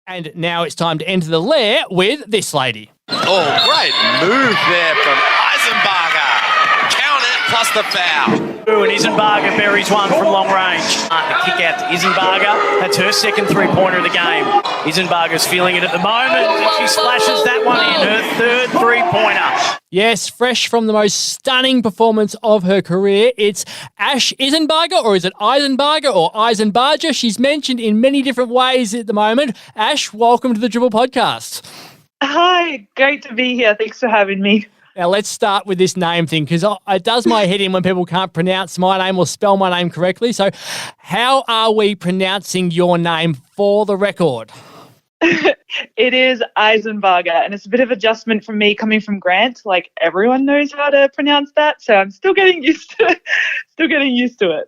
And now it's time to enter the lair with this lady. Oh, great move there from Isenbarger. Count it plus the foul. Ooh, and Isenbarger buries one from long range. The kick out to Isenbarger. That's her second three-pointer of the game. Isenbarger's feeling it at the moment, and she splashes that one in, her third three-pointer. Yes, fresh from the most stunning performance of her career, it's Ash Isenbarger, or is it Isenbarger or Isenbarger? She's mentioned in many different ways at the moment. Ash, welcome to the Dribble Podcast. Hi, great to be here. Thanks for having me. Now, let's start with this name thing, because it does my head in when people can't pronounce my name or spell my name correctly. So how are we pronouncing your name for the record? It is Isenbarger, and it's a bit of adjustment from me coming from Grant. Like, everyone knows how to pronounce that, so I'm still getting used to it.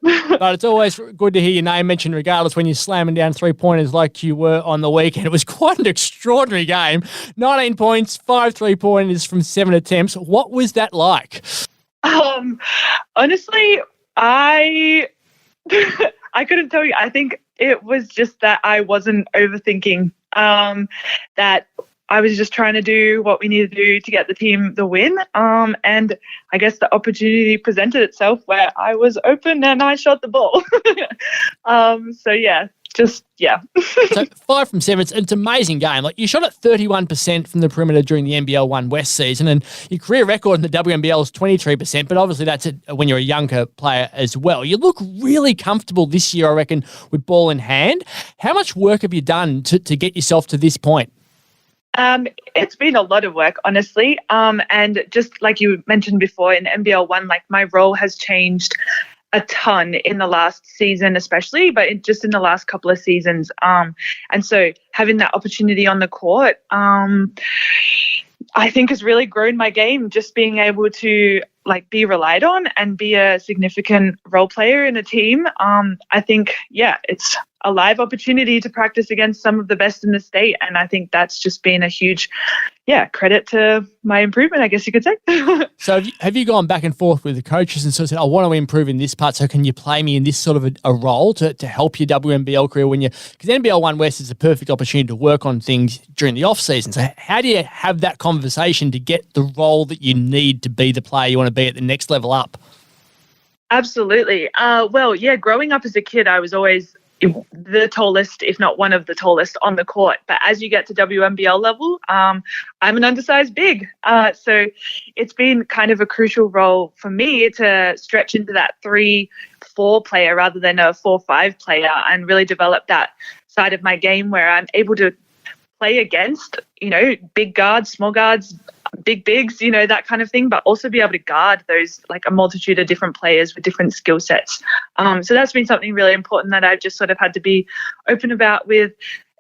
But it's always good to hear your name mentioned regardless when you're slamming down three-pointers like you were on the weekend. It was quite an extraordinary game. 19 points, 5 three-pointers from 7 attempts. What was that like? Honestly, I couldn't tell you. I think it was just that I wasn't overthinking. That I was just trying to do what we needed to do to get the team the win. And I guess the opportunity presented itself where I was open and I shot the ball. So 5 from 7, it's an amazing game. Like, you shot at 31% from the perimeter during the NBL 1 West season, and your career record in the WNBL is 23%, but obviously that's when you're a younger player as well. You look really comfortable this year, I reckon, with ball in hand. How much work have you done to get yourself to this point? It's been a lot of work, honestly. And just like you mentioned before, in NBL 1, like, my role has changed a ton in the last season, especially, but just in the last couple of seasons. And so having that opportunity on the court, I think has really grown my game, just being able to be relied on and be a significant role player in a team. I think, it's a live opportunity to practice against some of the best in the state. And I think that's just been a huge, credit to my improvement, I guess you could say. So have you gone back and forth with the coaches and sort of said, I want to improve in this part, so can you play me in this sort of a role to help your WNBL career because NBL 1 West is a perfect opportunity to work on things during the off season. So how do you have that conversation to get the role that you need to be the player you want to be at the next level up? Absolutely. Growing up as a kid, I was always the tallest, if not one of the tallest on the court. But as you get to WNBL level, I'm an undersized big. So it's been kind of a crucial role for me to stretch into that 3-4 player rather than a 4-5 player, and really develop that side of my game where I'm able to play against, big guards, small guards, big bigs, that kind of thing, but also be able to guard those, a multitude of different players with different skill sets. So that's been something really important that I've just sort of had to be open about with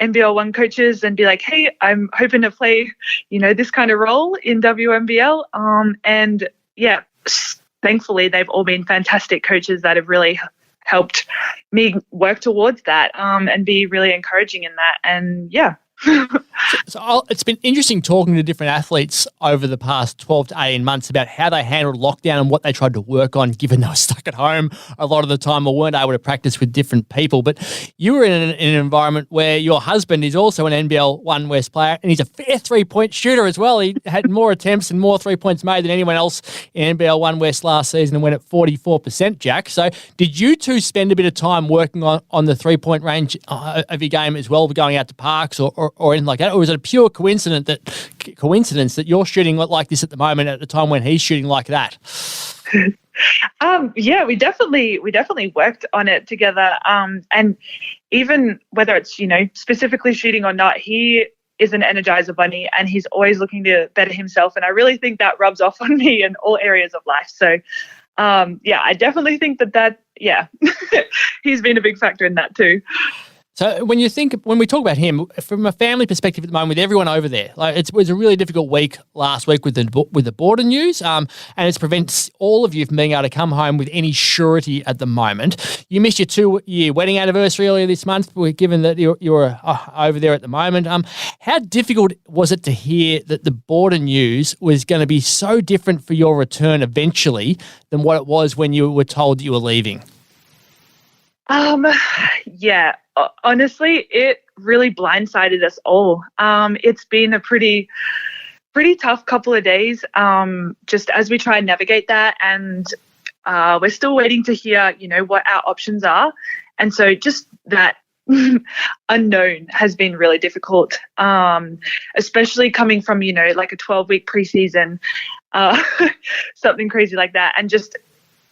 NBL 1 coaches and be like, hey, I'm hoping to play, this kind of role in WNBL. Thankfully, they've all been fantastic coaches that have really helped me work towards that and be really encouraging in that. And So it's been interesting talking to different athletes over the past 12 to 18 months about how they handled lockdown and what they tried to work on, given they were stuck at home a lot of the time or weren't able to practice with different people. But you were in an environment where your husband is also an NBL 1 West player, and he's a fair three-point shooter as well. He had more attempts and more three-points made than anyone else in NBL 1 West last season and went at 44%, Jack. So did you two spend a bit of time working on the three-point range of your game as well, going out to parks or anything like that? Or is it a pure coincidence that you're shooting like this at the moment at a time when he's shooting like that? We definitely worked on it together. And even whether it's, specifically shooting or not, he is an Energizer bunny and he's always looking to better himself. And I really think that rubs off on me in all areas of life. So, I definitely think that he's been a big factor in that too. So when we talk about him, from a family perspective at the moment, with everyone over there, it was a really difficult week last week with the border news, and it prevents all of you from being able to come home with any surety at the moment. You missed your 2-year wedding anniversary earlier this month, given that you're over there at the moment. How difficult was it to hear that the border news was going to be so different for your return eventually than what it was when you were told that you were leaving? honestly, it really blindsided us all. It's been a pretty tough couple of days, just as we try and navigate that. And we're still waiting to hear, what our options are. And so just that unknown has been really difficult, especially coming from, like a 12-week preseason, something crazy like that. And just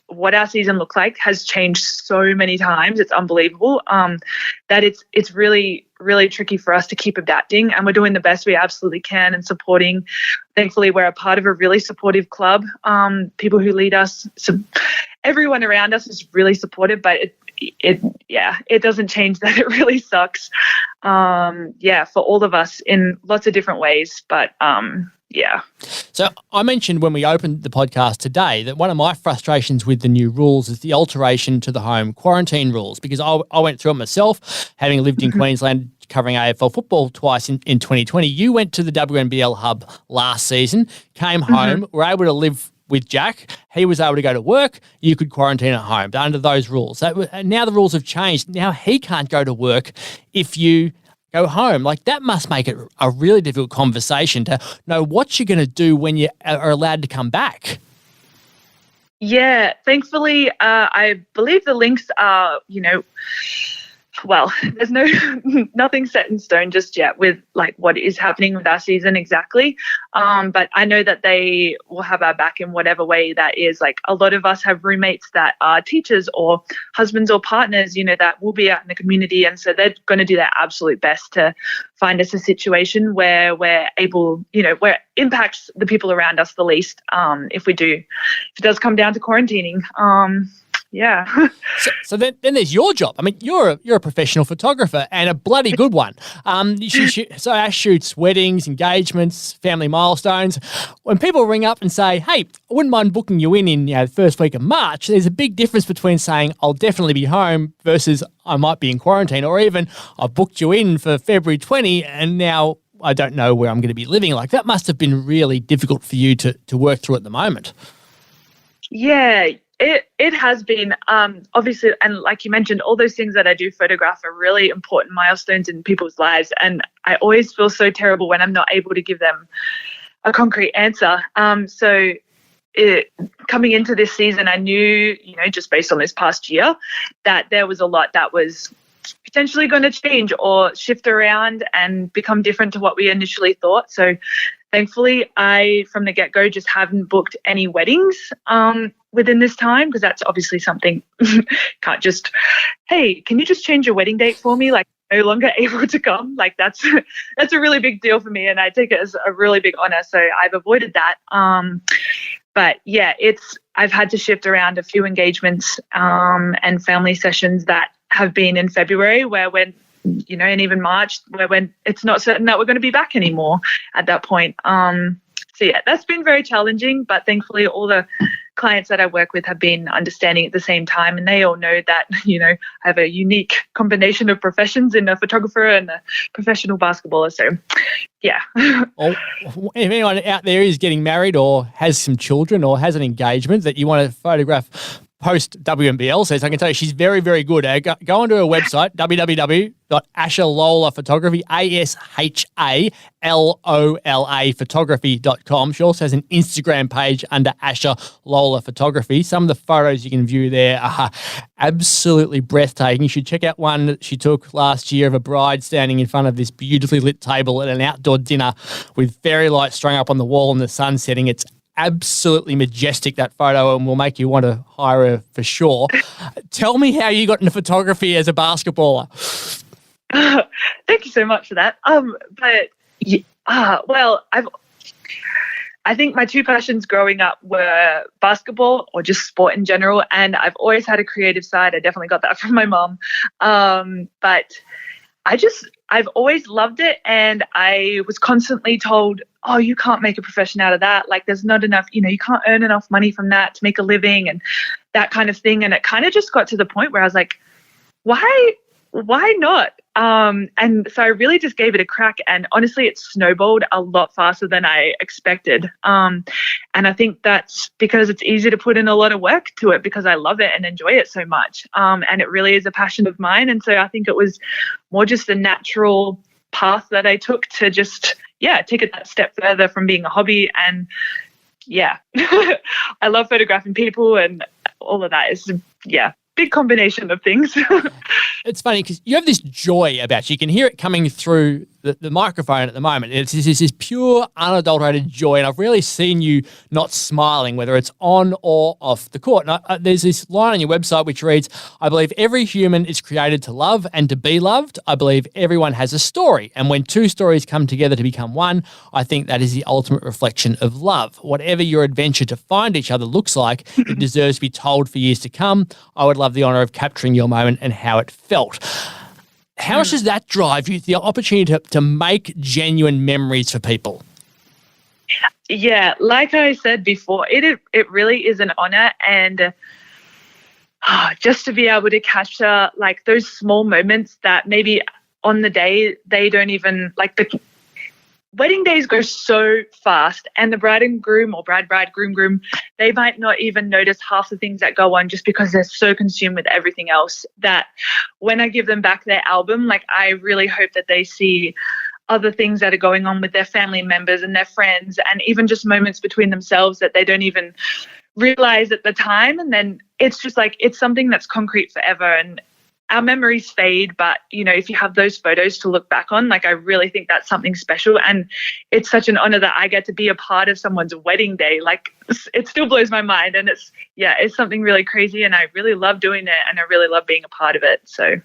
what our season looks like has changed so many times. It's unbelievable, that it's really, really tricky for us to keep adapting, and we're doing the best we absolutely can and supporting. Thankfully, we're a part of a really supportive club. People who lead us, everyone around us is really supportive, but it doesn't change that it really sucks. For all of us in lots of different ways, but yeah. So I mentioned when we opened the podcast today that one of my frustrations with the new rules is the alteration to the home quarantine rules, because I went through it myself, having lived in Queensland covering AFL football twice in 2020. You went to the WNBL hub last season, came home, were able to live with Jack. He was able to go to work. You could quarantine at home, but under those rules. Now the rules have changed. Now he can't go to work if you go home. Like, that must make it a really difficult conversation to know what you're going to do when you are allowed to come back. Yeah, thankfully, I believe the Lynx are, well, there's nothing set in stone just yet with like what is happening with our season exactly. But I know that they will have our back in whatever way that is. Like, a lot of us have roommates that are teachers or husbands or partners, that will be out in the community. And so they're going to do their absolute best to find us a situation where we're able, where it impacts the people around us the least, if it does come down to quarantining. Yeah. So then there's your job. I mean, you're a professional photographer and a bloody good one. So Ash shoots weddings, engagements, family milestones. When people ring up and say, "Hey, I wouldn't mind booking you in the first week of March," there's a big difference between saying, "I'll definitely be home," versus "I might be in quarantine," or even "I've booked you in for February 20 and now I don't know where I'm going to be living." Like, that must have been really difficult for you to work through at the moment. Yeah. It has been, obviously, and like you mentioned, all those things that I do photograph are really important milestones in people's lives, and I always feel so terrible when I'm not able to give them a concrete answer. So coming into this season, I knew, just based on this past year, that there was a lot that was potentially going to change or shift around and become different to what we initially thought. So thankfully, I, from the get-go, just haven't booked any weddings within this time, because that's obviously something can't just, "Hey, can you just change your wedding date for me?" Like, no longer able to come. Like, that's a really big deal for me, and I take it as a really big honor. So I've avoided that. But yeah, I've had to shift around a few engagements and family sessions that have been in February, where when and even March, where when it's not certain that we're going to be back anymore at that point. So yeah, that's been very challenging, but thankfully all the clients that I work with have been understanding at the same time, and they all know that, I have a unique combination of professions in a photographer and a professional basketballer. So yeah. Well, if anyone out there is getting married or has some children or has an engagement that you want to photograph post WNBL says, I can tell you she's very, very good. Go onto her website, www.ashalolaphotography, ASHALOLA photography.com. She also has an Instagram page under Asha Lola Photography. Some of the photos you can view there are absolutely breathtaking. You should check out one that she took last year of a bride standing in front of this beautifully lit table at an outdoor dinner with fairy lights strung up on the wall and the sun setting. It's absolutely majestic, that photo, and will make you want to hire her for sure. Tell me how you got into photography as a basketballer. Thank you so much for that. I think my two passions growing up were basketball or just sport in general, and I've always had a creative side. I definitely got that from my mom. But I've always loved it, and I was constantly told, "Oh, you can't make a profession out of that. Like, there's not enough, you can't earn enough money from that to make a living," and that kind of thing. And it kind of just got to the point where I was like, why not? And so I really just gave it a crack, and honestly, it snowballed a lot faster than I expected. And I think that's because it's easy to put in a lot of work to it because I love it and enjoy it so much. And it really is a passion of mine. And so I think it was more just a natural path that I took to just, take it that step further from being a hobby. And I love photographing people, and all of that is, big combination of things. It's funny because you have this joy about you. You can hear it coming through the microphone at the moment. It's this pure, unadulterated joy, and I've rarely seen you not smiling, whether it's on or off the court. And there's this line on your website which reads, "I believe every human is created to love and to be loved. I believe everyone has a story, and when two stories come together to become one, I think that is the ultimate reflection of love. Whatever your adventure to find each other looks like, it deserves to be told for years to come. I would love the honour of capturing your moment and how it felt." How much does that drive you, the opportunity to make genuine memories for people? Yeah, like I said before, it really is an honor, and just to be able to capture like those small moments that maybe on the day they don't even like. The wedding days go so fast, and the bride and groom or bride, groom, they might not even notice half the things that go on just because they're so consumed with everything else, that when I give them back their album, like I really hope that they see other things that are going on with their family members and their friends, and even just moments between themselves that they don't even realize at the time. And then it's just like, it's something that's concrete forever. And our memories fade, but, if you have those photos to look back on, like I really think that's something special. And it's such an honor that I get to be a part of someone's wedding day. Like it still blows my mind, and it's something really crazy, and I really love doing it, and I really love being a part of it. So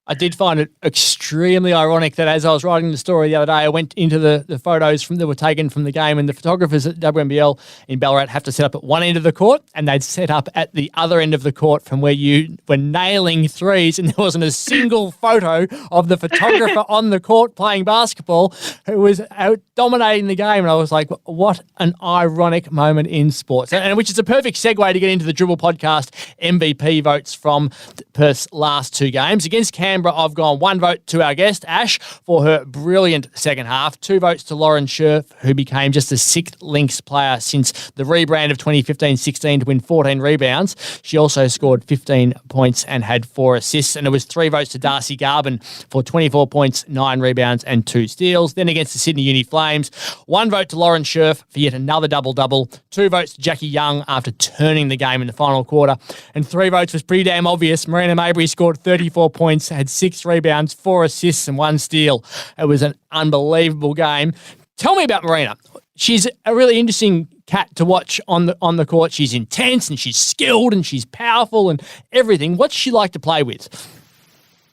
I did find it extremely ironic that as I was writing the story the other day, I went into the photos that were taken from the game, and the photographers at WNBL in Ballarat have to set up at one end of the court, and they'd set up at the other end of the court from where you were nailing threes, and there wasn't a single photo of the photographer on the court playing basketball who was out dominating the game. And I was like, what an ironic moment in sports. And which is a perfect segue to get into the Dribble Podcast MVP votes from Perth's last two games. Against Canberra, I've gone one vote to our guest, Ash, for her brilliant second half, two votes to Lauren Scherf, who became just the sixth Lynx player since the rebrand of 2015-16 to win 14 rebounds. She also scored 15 points and had 4 assists, and it was 3 votes to Darcy Garvin for 24 points, 9 rebounds and 2 steals. Then against the Sydney Uni Flames, 1 vote to Lauren Scherf for yet another double-double, 2 votes to Jackie Young after turning the game in the final quarter, and 3 votes was pretty damn obvious. Marina Mabry scored 34 points, had 6 rebounds, 4 assists and 1 steal. It was an unbelievable game. Tell me about Marina. She's a really interesting cat to watch on the court. She's intense and she's skilled and she's powerful and everything. What's she like to play with?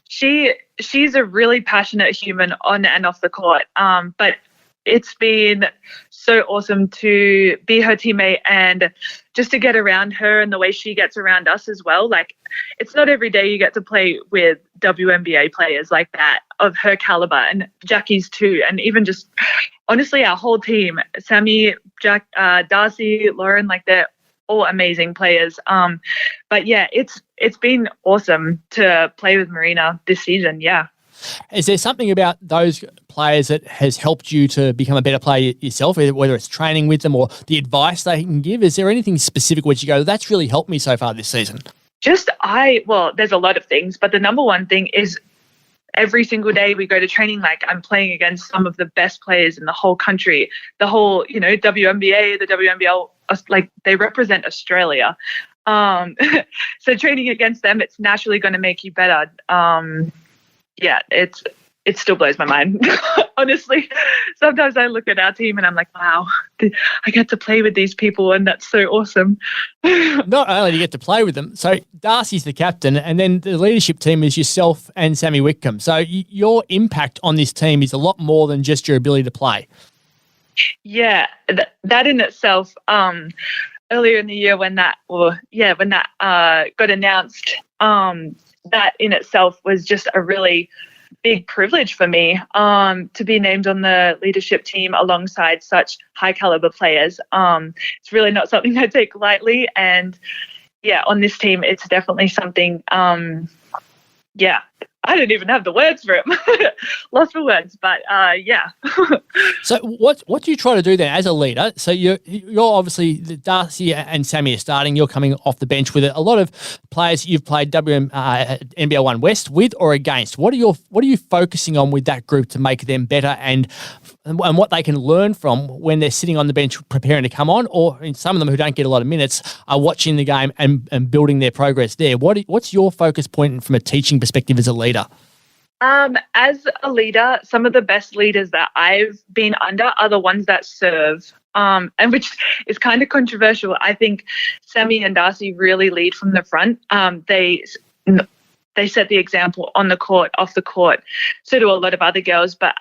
She's a really passionate human on and off the court. But it's been so awesome to be her teammate and just to get around her and the way she gets around us as well. Like, it's not every day you get to play with WNBA players like that of her caliber, and Jackie's too. And even just, honestly, our whole team, Sammy, Jack, Darcy, Lauren, like they're all amazing players. But yeah, it's been awesome to play with Marina this season. Yeah. Is there something about those players that has helped you to become a better player yourself, whether it's training with them or the advice they can give? Is there anything specific which you go, that's really helped me so far this season? Well, there's a lot of things, but the number one thing is every single day we go to training, like I'm playing against some of the best players in the whole country, the whole, WNBA, the WNBL, like they represent Australia. So training against them, it's naturally going to make you better. Yeah, it still blows my mind. Honestly, sometimes I look at our team and I'm like, wow, I get to play with these people and that's so awesome. Not only do you get to play with them, so Darcy's the captain and then the leadership team is yourself and Sammy Whitcomb. So your impact on this team is a lot more than just your ability to play. Yeah, that in itself, earlier in the year when that got announced, that in itself was just a really big privilege for me to be named on the leadership team alongside such high caliber players. It's really not something I take lightly. And yeah, on this team, it's definitely something, I don't even have the words for it. Lost for words, but yeah. So what do you try to do then as a leader? So you're obviously, Darcy and Sammy are starting. You're coming off the bench with a lot of players you've played NBL 1 West with or against. What are you focusing on with that group to make them better and what they can learn from when they're sitting on the bench preparing to come on, or in some of them who don't get a lot of minutes are watching the game and building their progress there? What's your focus point from a teaching perspective as a leader? As a leader, some of the best leaders that I've been under are the ones that serve, and which is kind of controversial. I think Sammy and Darcy really lead from the front. They set the example on the court, off the court. So do a lot of other girls. But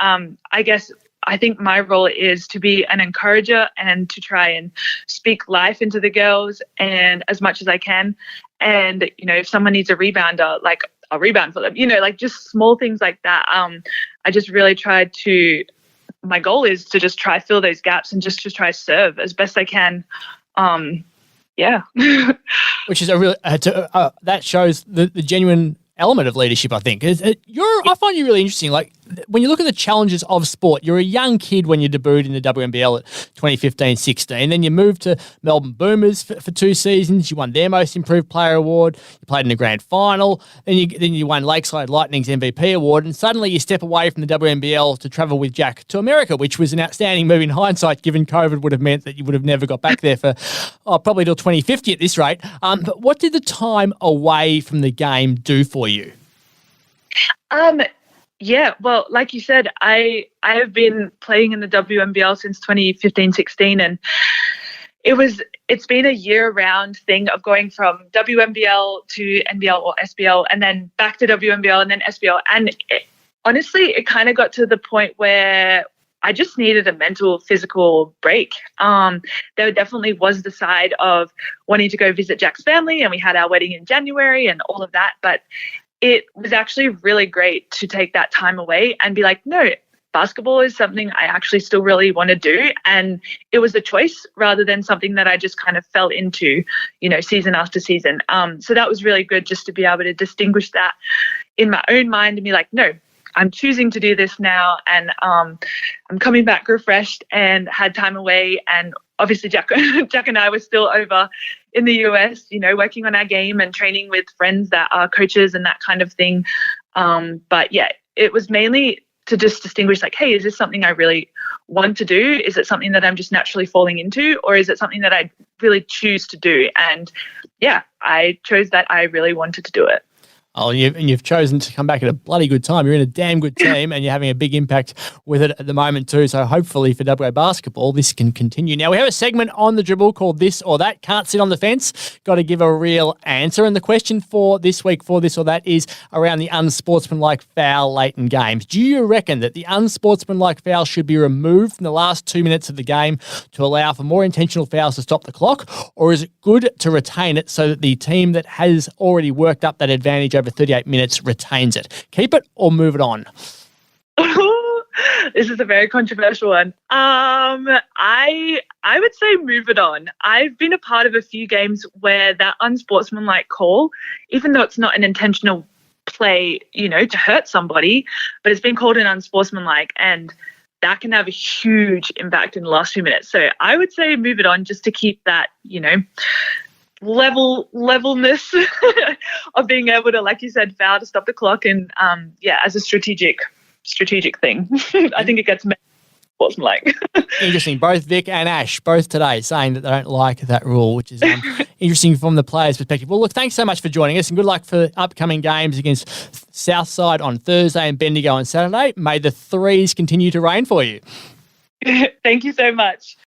I think my role is to be an encourager and to try and speak life into the girls and as much as I can. And, if someone needs a rebounder, like I'll rebound for them, like just small things like that. I just really tried my goal is to just try fill those gaps and just to try serve as best I can. Yeah. Which is a real, that shows the genuine element of leadership, I think. I find you really interesting. Like, when you look at the challenges of sport, you're a young kid when you debuted in the WNBL at 2015-16. Then you moved to Melbourne Boomers for 2 seasons. You won their Most Improved Player award. You played in the grand final. Then you won Lakeside Lightning's MVP award. And suddenly you step away from the WNBL to travel with Jack to America, which was an outstanding move in hindsight, given COVID would have meant that you would have never got back there for probably till 2050 at this rate. But what did the time away from the game do for you? Yeah, well, like you said, I have been playing in the WNBL since 2015-16, and it's been a year-round thing of going from WNBL to NBL or SBL, and then back to WNBL and then SBL. And honestly, it kind of got to the point where I just needed a mental, physical break. There definitely was the side of wanting to go visit Jack's family, and we had our wedding in January and all of that, but it was actually really great to take that time away and be like, no, basketball is something I actually still really want to do. And it was a choice rather than something that I just kind of fell into, season after season. So that was really good just to be able to distinguish that in my own mind and be like, no, I'm choosing to do this now. And I'm coming back refreshed and had time away. And obviously Jack and I were still over in the US, working on our game and training with friends that are coaches and that kind of thing. But yeah, it was mainly to just distinguish like, hey, is this something I really want to do? Is it something that I'm just naturally falling into? Or is it something that I really choose to do? And yeah, I chose that I really wanted to do it. Oh, you've chosen to come back at a bloody good time. You're in a damn good team and you're having a big impact with it at the moment too. So hopefully for WA basketball, this can continue. Now, we have a segment on the Dribble called This or That. Can't sit on the fence. Got to give a real answer. And the question for this week for This or That is around the unsportsmanlike foul late in games. Do you reckon that the unsportsmanlike foul should be removed from the last 2 minutes of the game to allow for more intentional fouls to stop the clock? Or is it good to retain it so that the team that has already worked up that advantage over 38 minutes retains it? Keep it or move it on? This is a very controversial one. I would say move it on. I've been a part of a few games where that unsportsmanlike call, even though it's not an intentional play, to hurt somebody, but it's been called an unsportsmanlike, and that can have a huge impact in the last few minutes. So I would say move it on just to keep that, levelness of being able to, like you said, foul to stop the clock, and as a strategic thing. I think it gets sportsmanlike. Interesting. Both Vic and Ash, both today, saying that they don't like that rule, which is interesting from the players' perspective. Well, look, thanks so much for joining us, and good luck for upcoming games against Southside on Thursday and Bendigo on Saturday. May the threes continue to rain for you. Thank you so much.